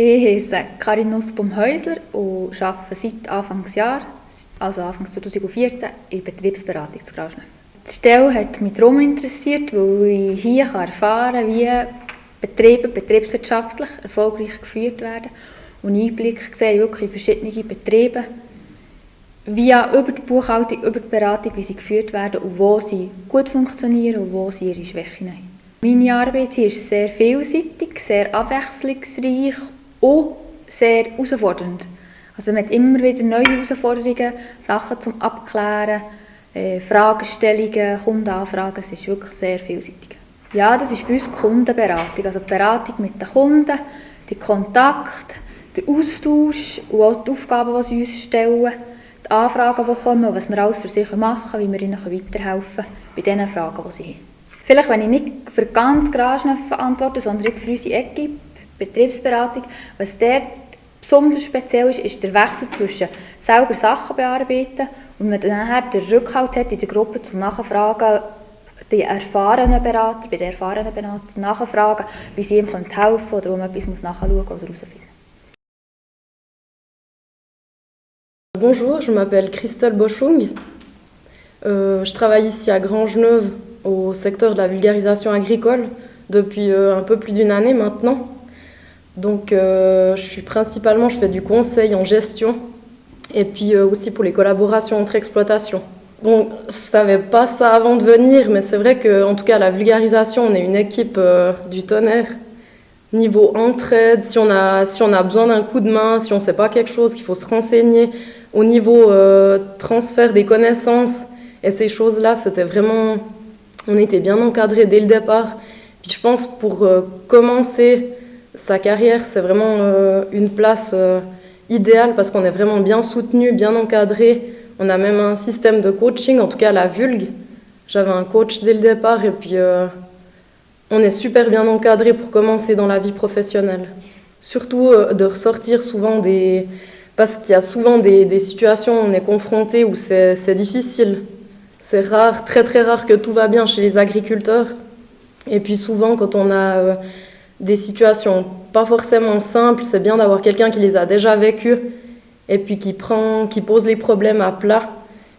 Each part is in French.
Ich heiße Karin Nussbaum-Häusler und arbeite seit Anfangsjahr, also Anfang 2014, in der Betriebsberatung zu Grauschnef. Die Stelle hat mich darum interessiert, weil ich hier erfahren kann, wie Betriebe betriebswirtschaftlich erfolgreich geführt werden und Einblick sehe wirklich in verschiedene Betriebe, über die Buchhaltung, über die Beratung, wie sie geführt werden und wo sie gut funktionieren und wo sie ihre Schwächen haben. Meine Arbeit hier ist sehr vielseitig, sehr abwechslungsreich und sehr herausfordernd. Also man hat immer wieder neue Herausforderungen, Sachen zum Abklären, Fragestellungen, Kundenanfragen, es ist wirklich sehr vielseitig. Ja, das ist bei uns die Kundenberatung, also die Beratung mit den Kunden, die Kontakt, der Austausch und auch die Aufgaben, die sie uns stellen, die Anfragen, die kommen und was wir alles für sie machen können, wie wir ihnen weiterhelfen können bei den Fragen, die sie haben. Vielleicht, wenn ich nicht für ganz Grauschnef verantworte, sondern jetzt für unsere Equipe, Betriebsberatung, was dort besonders speziell ist, ist der Wechsel zwischen selber Sachen bearbeiten und man dann nachher den Rückhalt hat in der Gruppe zum Nachfragen, bei den erfahrenen Berater nachfragen, wie sie ihm helfen können oder wo man etwas nachschauen oder herausfinden. Bonjour, je m'appelle Christelle Boschung. Je travaille ici à Grangeneuve au secteur de la vulgarisation agricole depuis un peu plus d'une année maintenant. Donc je fais du conseil en gestion et puis aussi pour les collaborations entre exploitations. Bon, je ne savais pas ça avant de venir, mais c'est vrai qu'en tout cas la vulgarisation, on est une équipe du tonnerre. Niveau entraide, si on a besoin d'un coup de main, si on ne sait pas quelque chose, qu'il faut se renseigner. Au niveau transfert des connaissances et ces choses-là, c'était vraiment... On était bien encadrés dès le départ. Puis je pense pour commencer sa carrière, c'est vraiment une place idéale parce qu'on est vraiment bien soutenu, bien encadré. On a même un système de coaching, en tout cas à la Vulgue. J'avais un coach dès le départ et puis on est super bien encadré pour commencer dans la vie professionnelle. Surtout de ressortir souvent parce qu'il y a souvent des situations où on est confronté où c'est difficile. C'est rare, très très rare que tout va bien chez les agriculteurs. Et puis souvent quand on a des situations pas forcément simples, c'est bien d'avoir quelqu'un qui les a déjà vécues et puis qui pose les problèmes à plat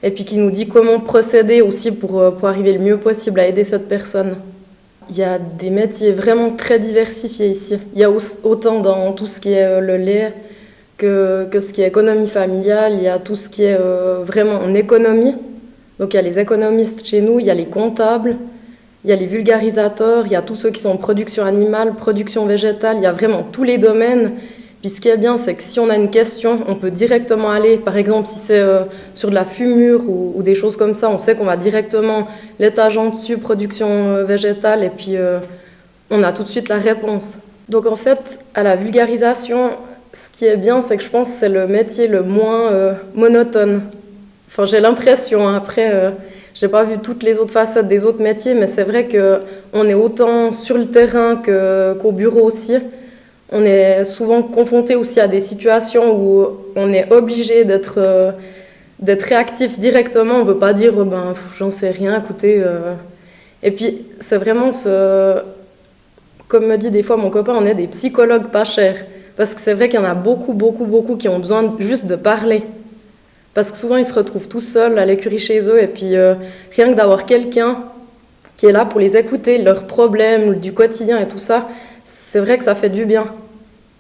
et puis qui nous dit comment procéder aussi pour arriver le mieux possible à aider cette personne. Il y a des métiers vraiment très diversifiés ici. Il y a autant dans tout ce qui est le lait que ce qui est économie familiale, il y a tout ce qui est vraiment en économie. Donc il y a les économistes chez nous, il y a les comptables, il y a les vulgarisateurs, il y a tous ceux qui sont en production animale, production végétale, il y a vraiment tous les domaines. Puis ce qui est bien, c'est que si on a une question, on peut directement aller, par exemple si c'est sur de la fumure ou des choses comme ça, on sait qu'on va directement l'étage en dessus, production végétale, et puis on a tout de suite la réponse. Donc en fait, à la vulgarisation, ce qui est bien, c'est que je pense que c'est le métier le moins monotone. Enfin, j'ai l'impression, après, j'ai pas vu toutes les autres facettes des autres métiers, mais c'est vrai qu'on est autant sur le terrain qu'au bureau aussi. On est souvent confronté aussi à des situations où on est obligé d'être réactif directement. On ne peut pas dire j'en sais rien, écoutez. Et puis c'est vraiment comme me dit des fois mon copain, on est des psychologues pas chers. Parce que c'est vrai qu'il y en a beaucoup qui ont besoin juste de parler. Parce que souvent ils se retrouvent tout seuls à l'écurie chez eux et puis rien que d'avoir quelqu'un qui est là pour les écouter, leurs problèmes, du quotidien et tout ça, c'est vrai que ça fait du bien.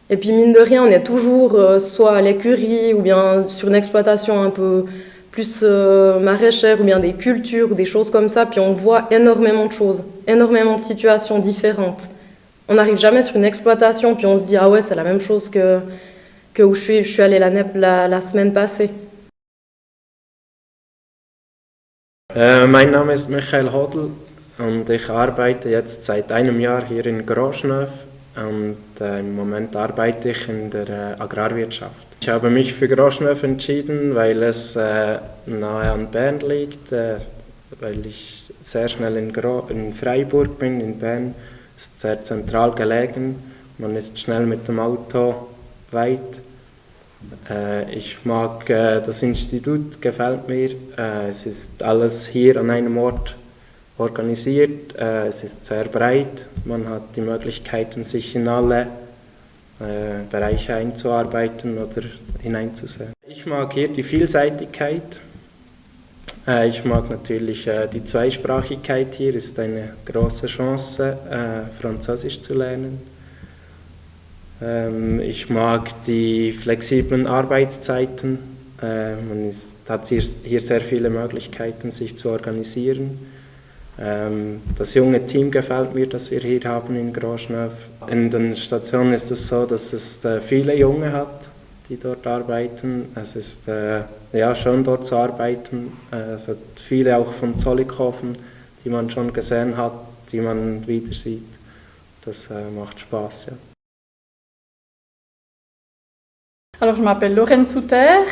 Et puis mine de rien, on est toujours soit à l'écurie ou bien sur une exploitation un peu plus maraîchère ou bien des cultures ou des choses comme ça. Puis on voit énormément de choses, énormément de situations différentes. On n'arrive jamais sur une exploitation puis on se dit ah ouais c'est la même chose que où je suis allée la semaine passée. Mein Name ist Michael Hodl und ich arbeite jetzt seit einem Jahr hier in Grosschnef und im Moment arbeite ich in der Agrarwirtschaft. Ich habe mich für Grosschnef entschieden, weil es nahe an Bern liegt, weil ich sehr schnell in Freiburg bin, in Bern. Es ist sehr zentral gelegen, man ist schnell mit dem Auto weit. Ich mag das Institut, gefällt mir. Es ist alles hier an einem Ort organisiert. Es ist sehr breit. Man hat die Möglichkeiten, sich in alle Bereiche einzuarbeiten oder hineinzusehen. Ich mag hier die Vielseitigkeit. Ich mag natürlich die Zweisprachigkeit hier, ist eine große Chance, Französisch zu lernen. Ich mag die flexiblen Arbeitszeiten. Hat hier sehr viele Möglichkeiten, sich zu organisieren. Das junge Team gefällt mir, das wir hier haben in Grosneuf. In den Stationen ist es so, dass es viele Junge hat, die dort arbeiten. Es ist schön dort zu arbeiten. Es hat viele auch von Zollikofen, die man schon gesehen hat, die man wieder sieht. Das macht Spaß, ja. Alors, je m'appelle Lorraine Souter,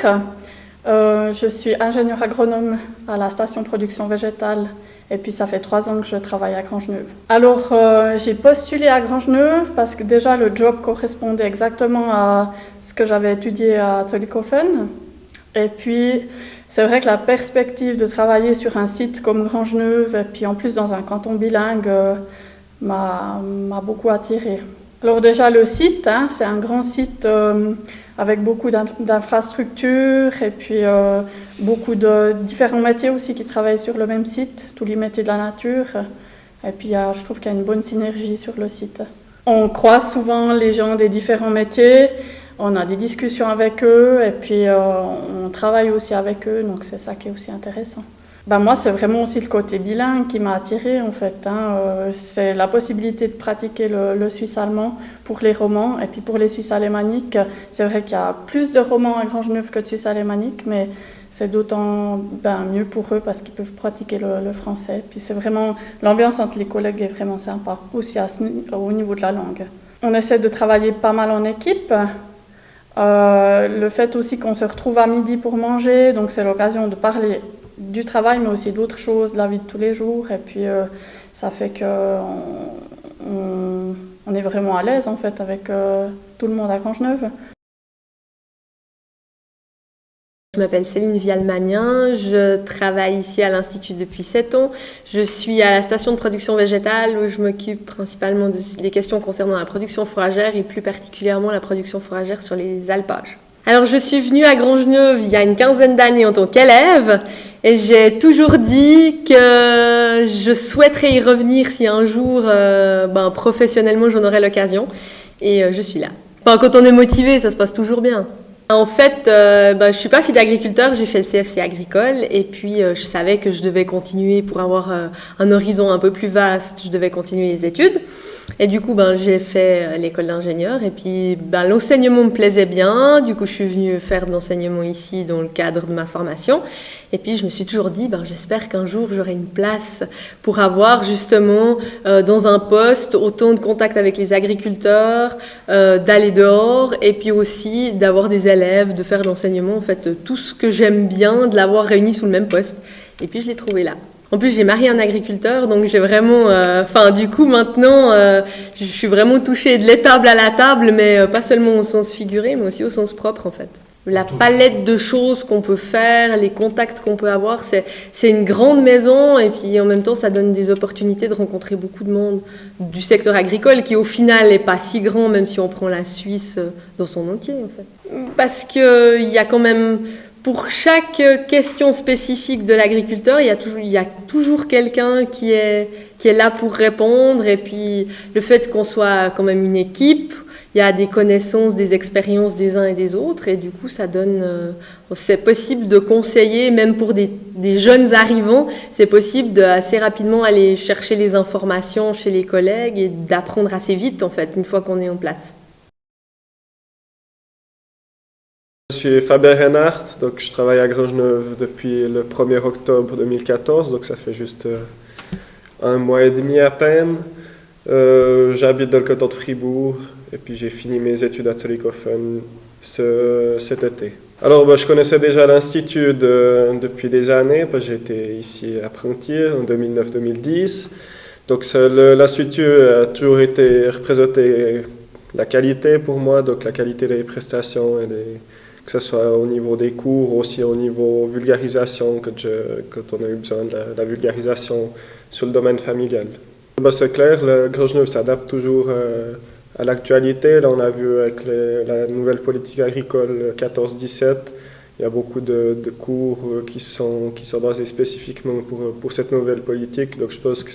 je suis ingénieure agronome à la station de production végétale et puis ça fait 3 ans que je travaille à Grangeneuve. Alors, j'ai postulé à Grangeneuve parce que déjà le job correspondait exactement à ce que j'avais étudié à Zollikofen. Et puis, c'est vrai que la perspective de travailler sur un site comme Grangeneuve et puis en plus dans un canton bilingue m'a beaucoup attirée. Alors déjà le site, c'est un grand site avec beaucoup d'infrastructures et puis beaucoup de différents métiers aussi qui travaillent sur le même site, tous les métiers de la nature. Et puis je trouve qu'il y a une bonne synergie sur le site. On croise souvent les gens des différents métiers, on a des discussions avec eux et puis on travaille aussi avec eux, donc c'est ça qui est aussi intéressant. Moi, c'est vraiment aussi le côté bilingue qui m'a attirée en fait. C'est la possibilité de pratiquer le suisse-allemand pour les romans et puis pour les suisses alémaniques. C'est vrai qu'il y a plus de romans à Grangeneuve que de suisses alémaniques, mais c'est d'autant mieux pour eux parce qu'ils peuvent pratiquer le français. Puis c'est vraiment, l'ambiance entre les collègues est vraiment sympa, aussi au niveau de la langue. On essaie de travailler pas mal en équipe. Le fait aussi qu'on se retrouve à midi pour manger, donc c'est l'occasion de parler du travail, mais aussi d'autres choses, de la vie de tous les jours. Et puis, ça fait qu'on est vraiment à l'aise, en fait, avec tout le monde à Grangeneuve. Je m'appelle Céline Vialmanien, je travaille ici à l'Institut depuis 7 ans. Je suis à la station de production végétale où je m'occupe principalement des questions concernant la production fourragère et plus particulièrement la production fourragère sur les alpages. Alors, je suis venue à Grangeneuve il y a une 15aine d'années en tant qu'élève et j'ai toujours dit que je souhaiterais y revenir si un jour, professionnellement, j'en aurais l'occasion. Et je suis là. Quand on est motivé, ça se passe toujours bien. En fait, je ne suis pas fille d'agriculteur, j'ai fait le CFC agricole et puis je savais que je devais continuer pour avoir un horizon un peu plus vaste, je devais continuer les études. Et du coup, j'ai fait l'école d'ingénieur et puis l'enseignement me plaisait bien. Du coup, je suis venue faire de l'enseignement ici dans le cadre de ma formation. Et puis, je me suis toujours dit, j'espère qu'un jour, j'aurai une place pour avoir justement dans un poste autant de contact avec les agriculteurs, d'aller dehors et puis aussi d'avoir des élèves, de faire de l'enseignement. En fait, tout ce que j'aime bien, de l'avoir réuni sous le même poste. Et puis, je l'ai trouvé là. En plus, j'ai marié un agriculteur, donc j'ai vraiment... du coup, maintenant, je suis vraiment touchée de l'étable à la table, mais pas seulement au sens figuré, mais aussi au sens propre, en fait. La palette de choses qu'on peut faire, les contacts qu'on peut avoir, c'est une grande maison, et puis en même temps, ça donne des opportunités de rencontrer beaucoup de monde du secteur agricole, qui au final n'est pas si grand, même si on prend la Suisse dans son entier, en fait. Parce qu'il y a quand même... Pour chaque question spécifique de l'agriculteur, il y a toujours quelqu'un qui est là pour répondre. Et puis, le fait qu'on soit quand même une équipe, il y a des connaissances, des expériences des uns et des autres. Et du coup, ça donne... c'est possible de conseiller, même pour des jeunes arrivants, c'est possible de assez rapidement aller chercher les informations chez les collègues et d'apprendre assez vite, en fait, une fois qu'on est en place. Je suis Fabien Reinhardt, donc je travaille à Grangeneuve depuis le 1er octobre 2014, donc ça fait juste 1 mois et demi à peine. J'habite dans le canton de Fribourg et puis j'ai fini mes études à Zollikofen cet été. Alors je connaissais déjà l'Institut depuis des années, parce que j'étais ici apprenti en 2009-2010. Donc l'Institut a toujours été représenté la qualité pour moi, donc la qualité des prestations et que ce soit au niveau des cours, aussi au niveau vulgarisation, quand on a eu besoin de la vulgarisation sur le domaine familial. C'est clair, le Grangeneuve s'adapte toujours à l'actualité. Là, on a vu avec la nouvelle politique agricole 14-17, il y a beaucoup de cours qui sont basés spécifiquement pour cette nouvelle politique. Donc je pense que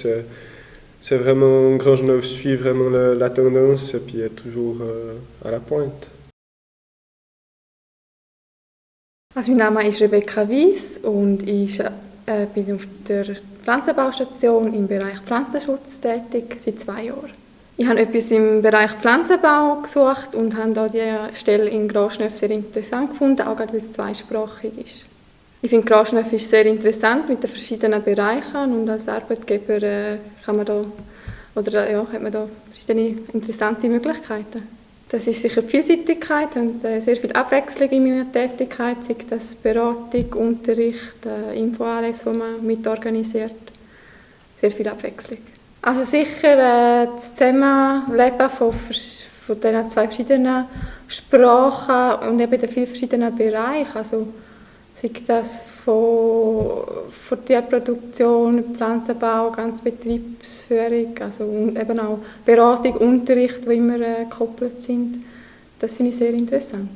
c'est vraiment, Grangeneuve suit vraiment la tendance et puis est toujours à la pointe. Also mein Name ist Rebecca Weiss und ich bin auf der Pflanzenbaustation im Bereich Pflanzenschutz tätig seit 2 Jahren. Ich habe etwas im Bereich Pflanzenbau gesucht und habe da die Stelle in Grangeneuve sehr interessant gefunden, auch gerade weil es zweisprachig ist. Ich finde, Grangeneuve ist sehr interessant mit den verschiedenen Bereichen und als Arbeitgeber hat man da verschiedene interessante Möglichkeiten. Das ist sicher die Vielseitigkeit, und sehr viel Abwechslung in meiner Tätigkeit, sei das Beratung, Unterricht, Infoanlässe, die man mitorganisiert. Sehr viel Abwechslung. Also sicher das Zusammenleben von diesen 2 verschiedenen Sprachen und eben den vielen verschiedenen Bereichen. Also sei das von Tierproduktion, Pflanzenbau, ganz Betriebsführung, also und eben auch Beratung, Unterricht, die immer gekoppelt sind. Das finde ich sehr interessant.